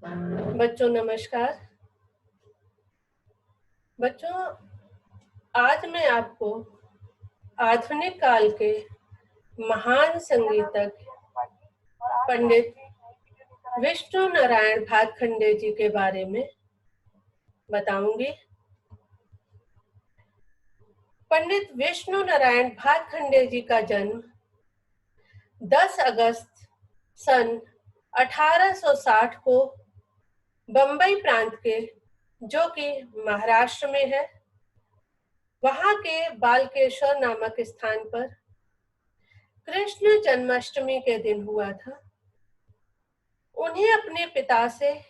बच्चों नमस्कार। बच्चों, आज मैं आपको आधुनिक काल के महान संगीतज्ञ पंडित विष्णु नारायण भातखंडे जी के बारे में बताऊंगी। पंडित विष्णु नारायण भातखंडे जी का जन्म 10 अगस्त सन 1860 को बंबई प्रांत के, जो कि महाराष्ट्र में है, वहां के बालकेश्वर नामक स्थान पर कृष्ण जन्माष्टमी के दिन हुआ था। उन्हें अपने पिता से,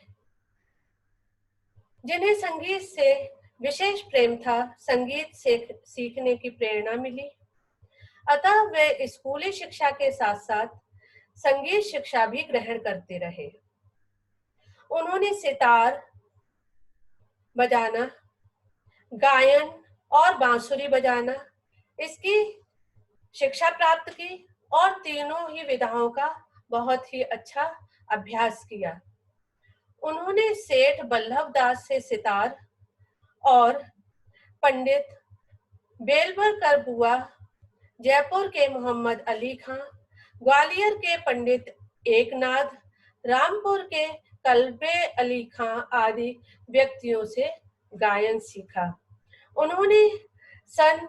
जिन्हें संगीत से विशेष प्रेम था, संगीत सीखने की प्रेरणा मिली। अतः वे स्कूली शिक्षा के साथ साथ संगीत शिक्षा भी ग्रहण करते रहे। उन्होंने सितार बजाना, गायन और बांसुरी बजाना इसकी शिक्षा प्राप्त की और तीनों ही विधाओं का बहुत ही अच्छा अभ्यास किया। उन्होंने सेठ बल्लभ दास से सितार और पंडित बेलवर कर बुआ, जयपुर के मोहम्मद अली खां, ग्वालियर के पंडित एकनाथ, रामपुर के कल्बे अली खां आदि व्यक्तियों से गायन सीखा। उन्होंने सन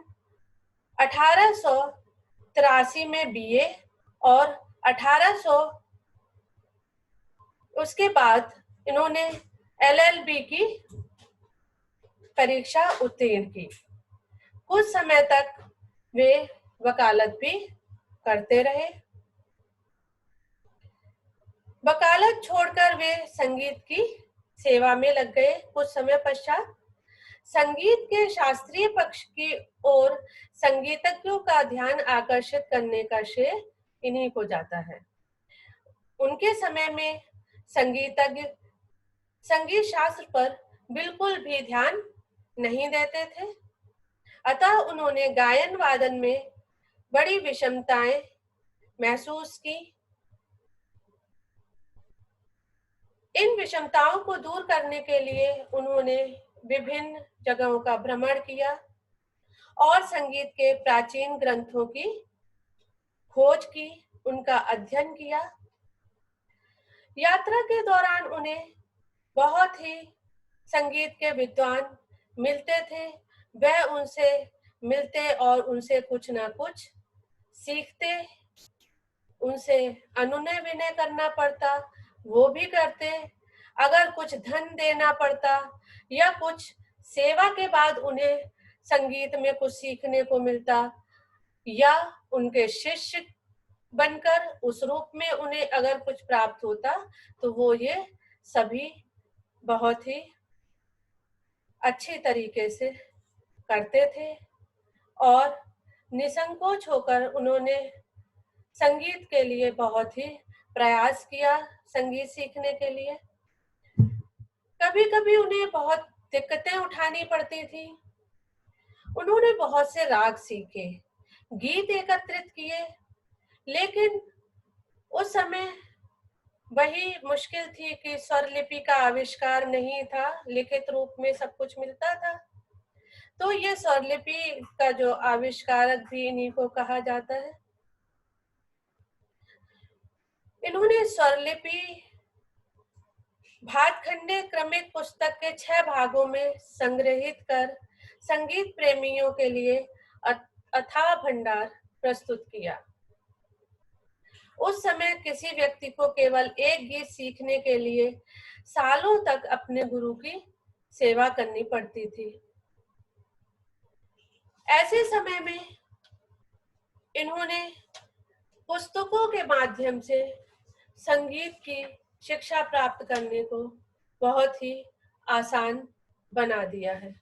1883 में बीए और 1800 उसके बाद इन्होंने एलएलबी की परीक्षा उत्तीर्ण की। कुछ समय तक वे वकालत भी करते रहे। वकालत छोड़कर वे संगीत की सेवा में लग गए। कुछ समय पश्चात संगीत के शास्त्रीय पक्ष की ओर संगीतज्ञों का ध्यान आकर्षित करने का श्रेय इन्हीं को जाता है। उनके समय में संगीतज्ञ संगीत शास्त्र पर बिल्कुल भी ध्यान नहीं देते थे। अतः उन्होंने गायन वादन में बड़ी विषमताएं महसूस की। इन विषमताओं को दूर करने के लिए उन्होंने विभिन्न जगहों का भ्रमण किया और संगीत के प्राचीन ग्रंथों की खोज की, उनका अध्ययन किया। यात्रा के दौरान उन्हें बहुत ही संगीत के विद्वान मिलते थे। वह उनसे मिलते और उनसे कुछ ना कुछ सीखते। उनसे अनुनय विनय करना पड़ता, वो भी करते। अगर कुछ धन देना पड़ता या कुछ सेवा के बाद उन्हें संगीत में कुछ सीखने को मिलता या उनके शिष्य बनकर उस रूप में उन्हें अगर कुछ प्राप्त होता, तो वो ये सभी बहुत ही अच्छी तरीके से करते थे और निसंकोच होकर उन्होंने संगीत के लिए बहुत ही प्रयास किया। संगीत सीखने के लिए कभी कभी उन्हें बहुत दिक्कतें उठानी पड़ती थी। उन्होंने बहुत से राग सीखे, गीत एकत्रित किए, लेकिन उस समय वही मुश्किल थी कि स्वरलिपि का आविष्कार नहीं था, लिखित रूप में सब कुछ मिलता था। तो ये स्वरलिपि का जो आविष्कारक भी इन्हीं को कहा जाता है। इन्होंने स्वरलिपि भातखंडे क्रमिक पुस्तक के 6 भागों में संग्रहित कर संगीत प्रेमियों के लिए अथाह भंडार प्रस्तुत किया। उस समय किसी व्यक्ति को केवल एक गीत सीखने के लिए सालों तक अपने गुरु की सेवा करनी पड़ती थी। ऐसे समय में इन्होंने पुस्तकों के माध्यम से संगीत की शिक्षा प्राप्त करने को बहुत ही आसान बना दिया है।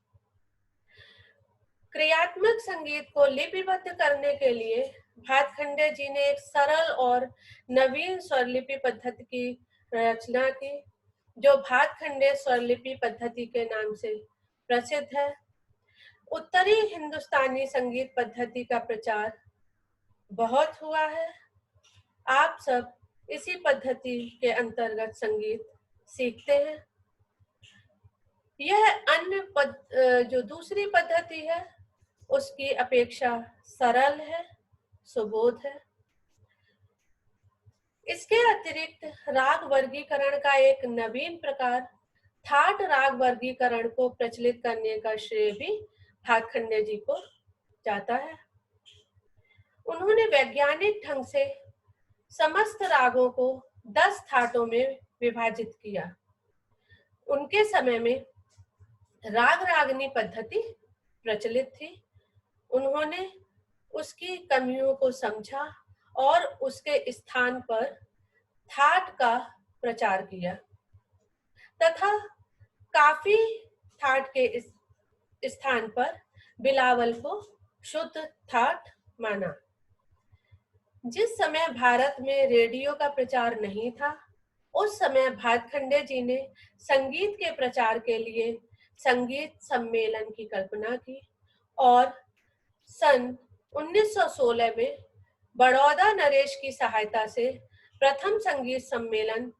क्रियात्मक संगीत को लिपिबद्ध करने के लिए भातखंडे जी ने एक सरल और नवीन स्वरलिपि पद्धति की रचना की, जो भातखंडे स्वरलिपि पद्धति के नाम से प्रसिद्ध है। उत्तरी हिंदुस्तानी संगीत पद्धति का प्रचार बहुत हुआ है। आप सब इसी पद्धति के अंतर्गत संगीत सीखते हैं। यह जो दूसरी पद्धति है उसकी अपेक्षा सरल है, सुबोध है। इसके अतिरिक्त राग वर्गीकरण का एक नवीन प्रकार थाट राग वर्गीकरण को प्रचलित करने का श्रेय भी भातखंडे जी को जाता है। उन्होंने वैज्ञानिक ढंग से समस्त रागों को 10 थाटों में विभाजित किया। उनके समय में राग रागनी पद्धति प्रचलित थी। उन्होंने उसकी कमियों को समझा और उसके स्थान पर थाट का प्रचार किया तथा काफी थाट के इस स्थान पर बिलावल को शुद्ध थाट माना। जिस समय भारत में रेडियो का प्रचार नहीं था, उस समय भातखंडे जी ने संगीत के प्रचार के लिए संगीत सम्मेलन की कल्पना की और सन 1916 में बड़ौदा नरेश की सहायता से प्रथम संगीत सम्मेलन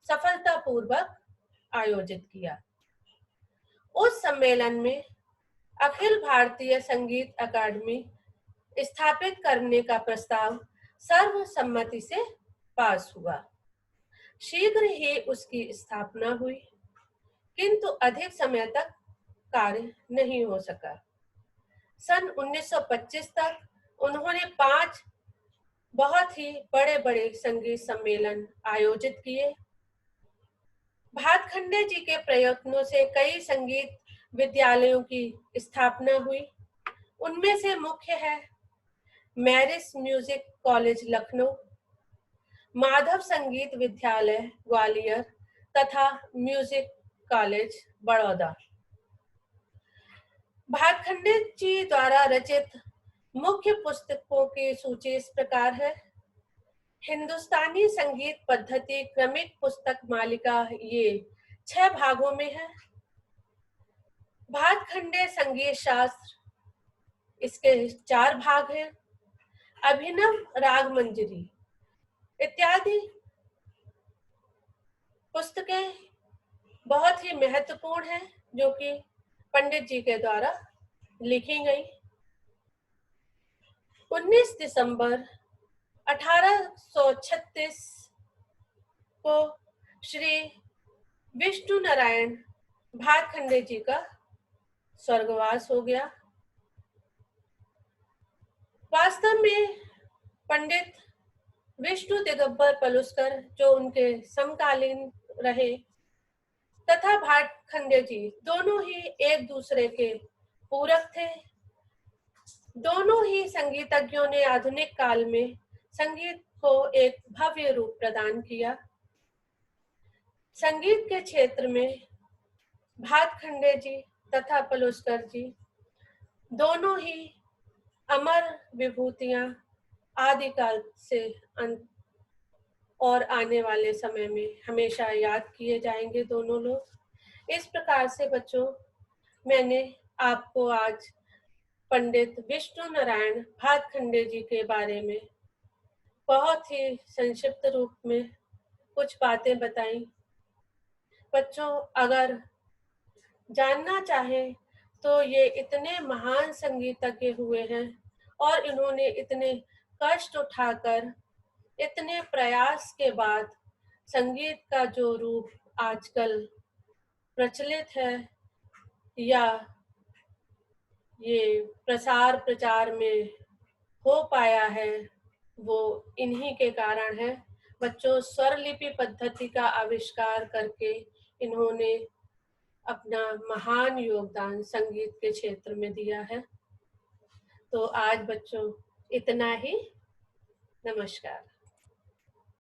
सफलतापूर्वक आयोजित किया। उस सम्मेलन में अखिल भारतीय संगीत अकादमी स्थापित करने का प्रस्ताव सर्वसम्मति से पास हुआ। शीघ्र ही उसकी स्थापना हुई, किंतु अधिक समय तक कार्य नहीं हो सका। सन 1925 तक उन्होंने 5 बहुत ही बड़े बड़े संगीत सम्मेलन आयोजित किए। भातखंडे जी के प्रयत्नों से कई संगीत विद्यालयों की स्थापना हुई। उनमें से मुख्य है मैरिस म्यूजिक कॉलेज लखनऊ, माधव संगीत विद्यालय ग्वालियर तथा म्यूजिक कॉलेज बड़ौदा। भातखंडे जी द्वारा रचित मुख्य पुस्तकों की सूची इस प्रकार है। हिंदुस्तानी संगीत पद्धति क्रमिक पुस्तक मालिका, ये 6 भागों में है। भातखंडे संगीत शास्त्र, इसके 4 भाग हैं। अभिनव राग मंजरी इत्यादि पुस्तकें बहुत ही महत्वपूर्ण हैं, जो कि पंडित जी के द्वारा लिखी गई। 19 दिसंबर 1836 को श्री विष्णु नारायण भातखंडे जी का स्वर्गवास हो गया। वास्तव में पंडित विष्णु दिगंबर पलुस्कर, जो उनके समकालीन रहे, तथा भातखंडे जी दोनों ही एक दूसरे के पूरक थे। दोनों ही संगीतज्ञों ने आधुनिक काल में संगीत को एक भव्य रूप प्रदान किया। संगीत के क्षेत्र में भातखंडे जी तथा पलुस्कर जी दोनों ही अमर विभूतियां आदिकाल से अंत और आने वाले समय में हमेशा याद किए जाएंगे दोनों लोग। इस प्रकार से बच्चों, मैंने आपको आज पंडित विष्णु नारायण भातखंडे जी के बारे में बहुत ही संक्षिप्त रूप में कुछ बातें बताई। बच्चों, अगर जानना चाहें तो ये इतने महान संगीतज्ञ हुए हैं और इन्होंने इतने कष्ट उठाकर, इतने प्रयास के बाद संगीत का जो रूप आजकल प्रचलित है या ये प्रसार प्रचार में हो पाया है, वो इन्हीं के कारण है। बच्चों, स्वरलिपि पद्धति का आविष्कार करके इन्होंने अपना महान योगदान संगीत के क्षेत्र में दिया है। तो आज बच्चों इतना ही। नमस्कार।